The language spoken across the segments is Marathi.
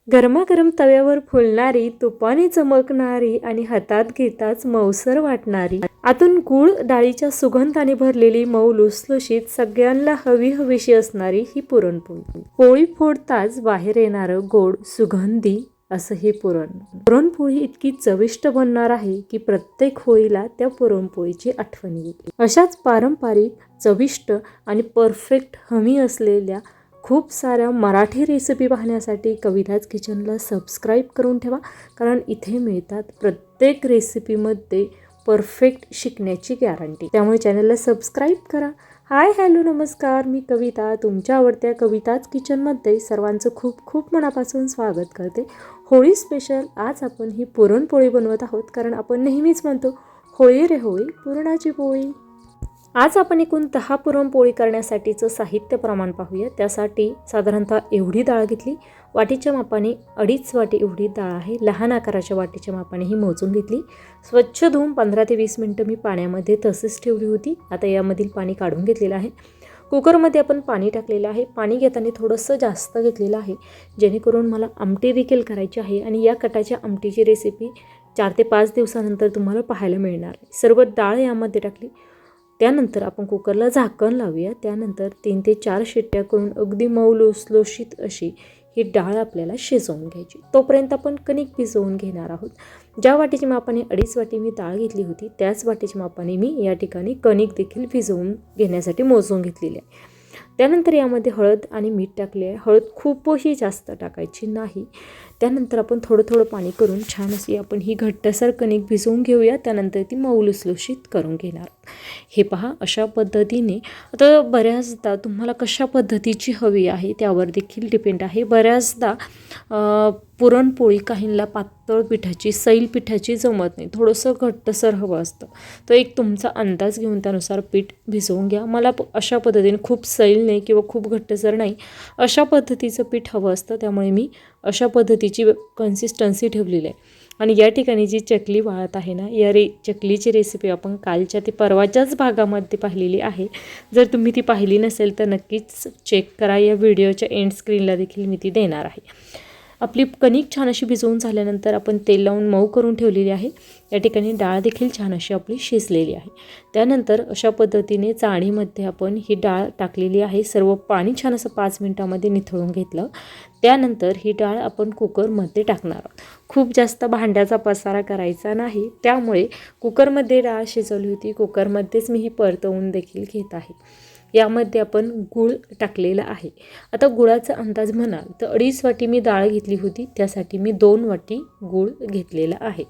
गरमागरम तव्यावर फुलणारी, तुपाने चमकणारी आणि हातात घेताच मऊसर वाटणारी, आतून गूळ डाळीच्या सुगंधाने भरलेली, मऊ लुसलुशीत, सगळ्यांना हवी हवीशी असणारी ही पुरणपोळी. पोळी फोडताच बाहेर येणारं गोड सुगंधी असं हे पुरणपोळी इतकी चविष्ट बनणार आहे की प्रत्येक होळीला त्या पुरणपोळीची आठवण येते. अशाच पारंपरिक, चविष्ट आणि परफेक्ट हमी असलेल्या खूप साऱ्या मराठी रेसिपी पाहण्यासाठी कविताज किचनला सबस्क्राईब करून ठेवा, कारण इथे मिळतात प्रत्येक रेसिपीमध्ये परफेक्ट शिकण्याची गॅरंटी. त्यामुळे चॅनलला सबस्क्राईब करा. हाय, हॅलो, नमस्कार. मी कविता, तुमच्या आवडत्या कविताज किचनमध्ये सर्वांचं खूप खूप मनापासून स्वागत करते. होळी स्पेशल आज आपण ही पुरणपोळी बनवत आहोत, कारण आपण नेहमीच म्हणतो होळी रे होळी, पुरणाची पोळी. आज आपण एकूण 10 पुरणपोळी करण्यासाठीचं साहित्य प्रमाण पाहूया. त्यासाठी साधारणतः एवढी डाळ घेतली, वाटीच्या मापाने 2.5 वाटी एवढी डाळ आहे. लहान आकाराच्या वाटीच्या मापाने ही मोजून घेतली. स्वच्छ धुवून 15 ते 20 मिनटं मी पाण्यामध्ये तसेच ठेवली होती. आता यामधील पाणी काढून घेतलेलं आहे. कुकरमध्ये आपण पाणी टाकलेलं आहे. पाणी घेताना थोडंसं जास्त घेतलेलं आहे, जेणेकरून मला आमटी देखील करायची आहे आणि या कटाच्या आमटीची रेसिपी 4 ते 5 दिवसानंतर तुम्हाला पाहायला मिळणार आहे. सर्व डाळ यामध्ये टाकली. त्यानंतर आपण कुकरला झाकण लावूया. त्यानंतर 3 ते 4 शिट्ट्या करून अगदी मऊ लुसलुशीत अशी ही डाळ आपल्याला शिजवून घ्यायची. तोपर्यंत आपण कणिक भिजवून घेणार आहोत. ज्या वाटीच्या मापाने 2.5 वाटी मी डाळ घेतली होती, त्याच वाटीच्या मापाने मी या ठिकाणी कणिक देखील भिजवून घेण्यासाठी मोजून घेतलेली आहे. त्यानंतर यामध्ये हळद आणि मीठ टाकले आहे. हळद खूपही जास्त टाकायची नाही. त्यानंतर आपण थोडं थोडं पाणी करून छान अशी आपण ही घट्टसर कणिक भिजवून घेऊया. त्यानंतर ती मऊ लुसलुशीत करून घेणार. हे पहा, अशा पद्धतीने. आता बऱ्याचदा तुम्हाला कशा पद्धतीची हवी आहे त्यावर देखील डिपेंड आहे. बऱ्याचदा पुरणपोळी काहींना पातळ पिठाची, सैल पिठाची जमत नाही, थोडंसं घट्टसर हवं असतं. तर एक तुमचा अंदाज घेऊन त्यानुसार पीठ भिजवून घ्या. मला अशा पद्धतीने खूप सैल नाही किंवा खूप घट्टसर नाही, अशा पद्धतीचं पीठ हवं असतं. त्यामुळे मी अशा पद्धतीची कन्सिस्टन्सी ठेवलेली आहे. आणि या ठिकाणी जी चकली वाळत आहे ना, या चकलीची रेसिपी आपण कालच्या ती परवाच्याच भागामध्ये पाहिलेली आहे. जर तुम्ही ती पाहिली नसेल तर नक्कीच चेक करा. या व्हिडिओच्या एंड स्क्रीनला देखील मी ती देणार आहे. आपली कणिक छान अशी भिजवून झाल्यानंतर आपण तेल लावून मऊ करून ठेवलेली आहे. या ठिकाणी डाळ देखील छान अशी आपली शिजलेली आहे. त्यानंतर अशा पद्धतीने चाळणीमध्ये आपण ही डाळ टाकलेली आहे. सर्व पाणी छान असं 5 मिनिटामध्ये निथळून घेतलं. त्यानंतर ही डाळ आपण कुकरमध्ये टाकणार आहोत. खूप जास्त भांड्याचा पसारा करायचा नाही, त्यामुळे कुकरमध्ये डाळ शिजवली होती. कुकरमध्येच मी ही परतवून देखील घेत आहे. यामध्ये आपण गूळ टाकलेला आहे. आता गुळाचा अंदाज म्हणाल तर 2.5 वाटी मी डाळ घेतली होती, त्यासाठी मी 2 वाटी गूळ घेतलेला आहे.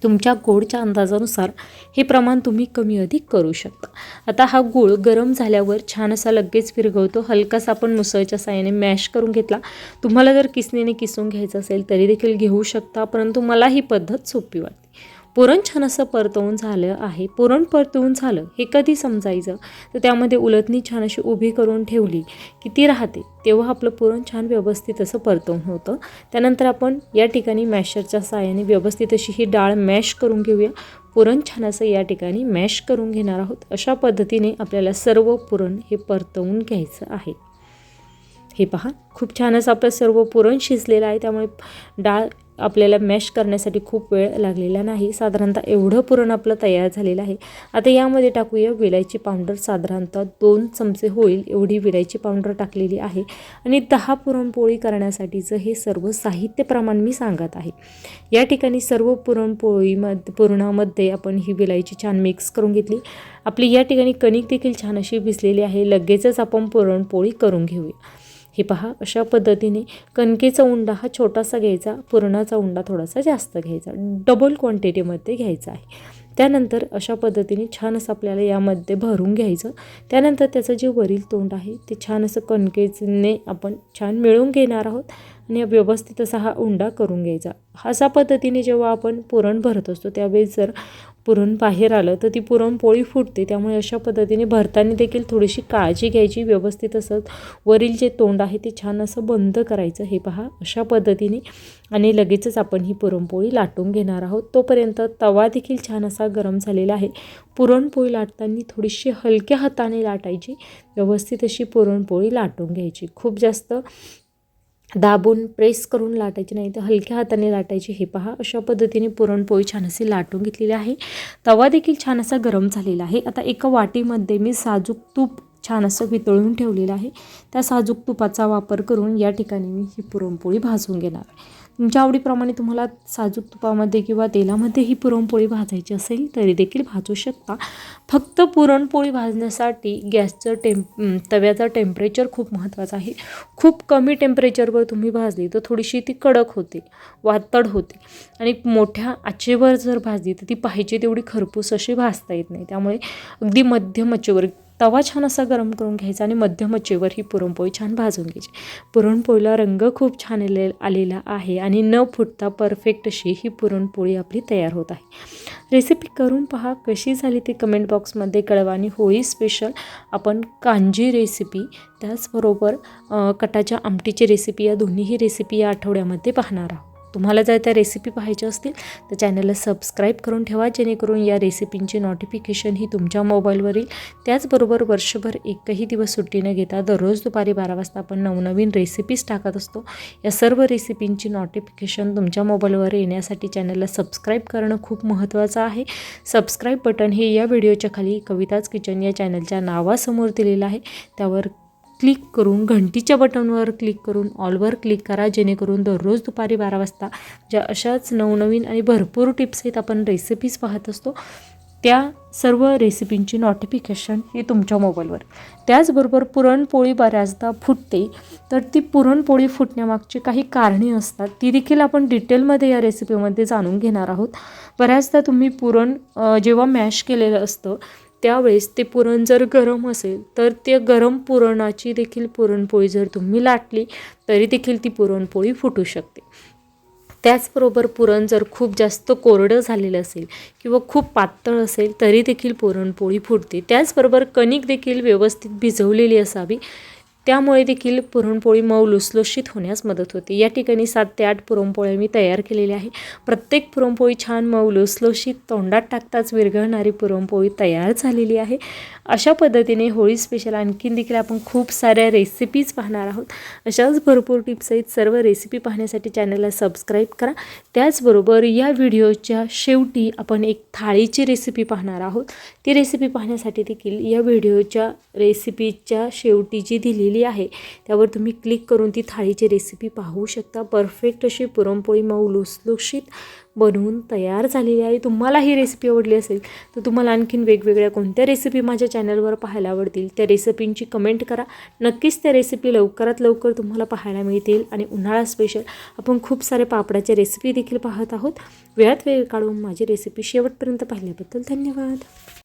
तुमच्या गोडच्या अंदाजानुसार हे प्रमाण तुम्ही कमी अधिक करू शकता. आता हा गूळ गरम झाल्यावर छान असा लगेच विरघळतो. हलकासा आपण मुसळच्या साहाय्याने मॅश करून घेतला. तुम्हाला जर किसणीने किसून घ्यायचं असेल तरी देखील घेऊ शकता, परंतु मला ही पद्धत सोपी वाटते. पुरण छान असं परतवून झालं आहे. पुरण परतवून झालं हे कधी समजायचं, तर त्यामध्ये उलटणी छान अशी उभी करून ठेवली की ती राहते, तेव्हा आपलं पुरण छान व्यवस्थित असं परतवून होतं. त्यानंतर आपण या ठिकाणी मॅशरच्या साहाय्याने व्यवस्थित अशी ही डाळ मॅश करून घेऊया. पुरण छान असं या ठिकाणी मॅश करून घेणार आहोत. अशा पद्धतीने आपल्याला सर्व पुरण हे परतवून घ्यायचं आहे. हे पहा, खूप छान असं आपलं सर्व पुरण शिजलेलं आहे, त्यामुळे डाळ आपल्याला मॅश करण्यासाठी खूप वेळ लागलेला नाही. साधारणतः एवढं पुरण आपलं तयार झालेलं आहे. आता यामध्ये टाकूया विलायची पावडर. साधारणतः 2 चमचे होईल एवढी विलायची पावडर टाकलेली आहे. आणि 10 पुरणपोळी करण्यासाठीचं हे सर्व साहित्य प्रमाण मी सांगत आहे. या ठिकाणी सर्व पुरणामध्ये आपण ही विलायची छान मिक्स करून घेतली. आपली या ठिकाणी कणिक देखील छान अशी भिजलेली आहे. लगेचच आपण पुरणपोळी करून घेऊया. हे पहा, अशा पद्धतीने कणकेचा उंडा हा छोटासा घ्यायचा, पुरणाचा उंडा थोडासा जास्त घ्यायचा, डबल क्वांटिटीमध्ये घ्यायचा आहे. त्यानंतर अशा पद्धतीने छान असं आपल्याला यामध्ये भरून घ्यायचं. त्यानंतर त्याचं जे वरील तोंड आहे ते छान असं कणकेने आपण छान मिळवून घेणार आहोत आणि व्यवस्थित असा हा उंडा करून घ्यायचा. अशा पद्धतीने जेव्हा आपण पुरण भरत असतो त्यावेळेस जर पुरण बाहेर आलं तर ती पुरणपोळी फुटते. त्यामुळे अशा पद्धतीने भरताना देखील थोडीशी काळजी घ्यायची. व्यवस्थित असं वरील जे तोंड आहे ते छान असं बंद करायचं. हे पहा, अशा पद्धतीने. आणि लगेचच आपण ही पुरणपोळी लाटून घेणार आहोत. तोपर्यंत तवा देखील छान असा गरम झालेला आहे. पुरणपोळी लाटताना थोडीशी हलक्या हाताने लाटायची. व्यवस्थित अशी पुरणपोळी लाटून घ्यायची. खूप जास्त दाबून प्रेस करून लाटायची नाही, तर हलक्या हाताने लाटायची. हे पहा, अशा पद्धतीने पुरणपोळी छान अशी लाटून घेतलेली आहे. तवा देखील छान असा गरम झालेला आहे. आता एका वाटीमध्ये मी साजूक तूप छान असं वितळून ठेवलेलं आहे. त्या साजूक तुपाचा वापर करून या ठिकाणी मी ही पुरणपोळी भाजून घेणार आहे. तुमच्या आवडीप्रमाणे तुम्हाला साजूक तुपामध्ये किंवा तेलामध्ये ही पुरणपोळी भाजायची असेल तरी देखील भाजू शकता. फक्त पुरणपोळी भाजण्यासाठी गॅसचं तव्याचं टेम्परेचर खूप महत्त्वाचं आहे. खूप कमी टेम्परेचरवर तुम्ही भाजली तर थोडीशी ती कडक होते, वातड होते, आणि मोठ्या आचेवर जर भाजली तर ती पाहिजे तेवढी खरपूस अशी भाजता येत नाही. त्यामुळे अगदी मध्यम आचेवर तवा छान असा गरम करून घ्यायचा आणि मध्यम आचेवर ही पुरणपोळी छान भाजून घ्यायची. पुरणपोळीला रंग खूप छान आलेला आहे आणि न फुटता परफेक्ट अशी ही पुरणपोळी आपली तयार होत आहे. रेसिपी करून पहा, कशी झाली ते कमेंट बॉक्समध्ये कळवा. आणि होळी स्पेशल आपण कांजी रेसिपी, त्याचबरोबर कटाच्या आमटीची रेसिपी, या दोन्हीही रेसिपी या आठवड्यामध्ये पाहणार आहोत. तुम्हाला जर त्या रेसिपी पाहायच्या असतील तर चॅनलला सबस्क्राईब करून ठेवा, जेणेकरून या रेसिपींची नोटिफिकेशन ही तुमच्या मोबाईलवर येईल. त्याचबरोबर वर्षभर एकही दिवस सुट्टी न घेता दररोज दुपारी 12 वाजता आपण नवनवीन रेसिपीज टाकत असतो. या सर्व रेसिपींची नोटिफिकेशन तुमच्या मोबाईलवर येण्यासाठी चॅनलला सबस्क्राईब करणं खूप महत्त्वाचं आहे. सबस्क्राईब बटन हे या व्हिडिओच्या खाली कविताज किचन या चॅनलच्या नावासमोर दिलेलं आहे. त्यावर क्लिक करून घंटीच्या बटनवर क्लिक करून ऑलवर क्लिक करा, जेणेकरून दररोज दुपारी 12 वाजता ज्या अशाच नवनवीन आणि भरपूर टिप्स आहेत, आपण रेसिपीज पाहत असतो, त्या सर्व रेसिपींची नोटिफिकेशन ही तुमच्या मोबाईलवर. त्याचबरोबर पुरणपोळी बऱ्याचदा फुटते, तर ती पुरणपोळी फुटण्यामागची काही कारणे असतात, ती देखील आपण डिटेलमध्ये या रेसिपीमध्ये जाणून घेणार आहोत. बऱ्याचदा तुम्ही पुरण जेव्हा मॅश केलेलं असतं त्यावेळेस ते पुरण जर गरम असेल तर ते गरम पुरणाची देखील पुरणपोळी जर तुम्ही लाटली तरी देखील ती पुरणपोळी फुटू शकते. त्याचबरोबर पुरण जर खूप जास्त कोरडं झालेलं असेल किंवा खूप पातळ असेल तरी देखील पुरणपोळी फुटते. त्याचबरोबर कणिक देखील व्यवस्थित भिजवलेली असावी, त्यामुळे देखील पुरणपोळी मऊ लुसलुशीत होण्यास मदत होते. या ठिकाणी 7 ते 8 पुरणपोळ्या मी तयार केलेल्या आहे. प्रत्येक पुरणपोळी छान मऊ लुसलुशीत, तोंडात टाकताच विरघळणारी पुरणपोळी तयार झालेली आहे. अशा पद्धतीने होळी स्पेशल आणखीन देखील आपण खूप साऱ्या रेसिपीज पाहणार आहोत. अशाच भरपूर टिप्स आहेत. सर्व रेसिपी पाहण्यासाठी चॅनलला सबस्क्राईब करा. त्याचबरोबर या व्हिडिओच्या शेवटी आपण एक थाळीची रेसिपी पाहणार आहोत. ती रेसिपी पाहण्यासाठी देखील या व्हिडिओच्या रेसिपीच्या शेवटी जी दिलेली आहे त्यावर तुम्ही क्लिक करून ती थाळीची रेसिपी पाहू शकता. परफेक्ट अशी पुरणपोळी मऊ लुसलुशीत बनवून तयार झालेली आहे. तुम्हाला ही रेसिपी आवडली असेल तर तुम्हाला आणखीन वेगवेगळ्या कोणत्या रेसिपी माझ्या चॅनलवर पाहायला आवडतील त्या रेसिपींची कमेंट करा. नक्कीच त्या रेसिपी लवकरात लवकर तुम्हाला पाहायला मिळतील. आणि उन्हाळा स्पेशल आपण खूप सारे पापडाच्या रेसिपी देखील पाहत आहोत. वेळात वेळ काढून माझी रेसिपी शेवटपर्यंत पाहिल्याबद्दल धन्यवाद.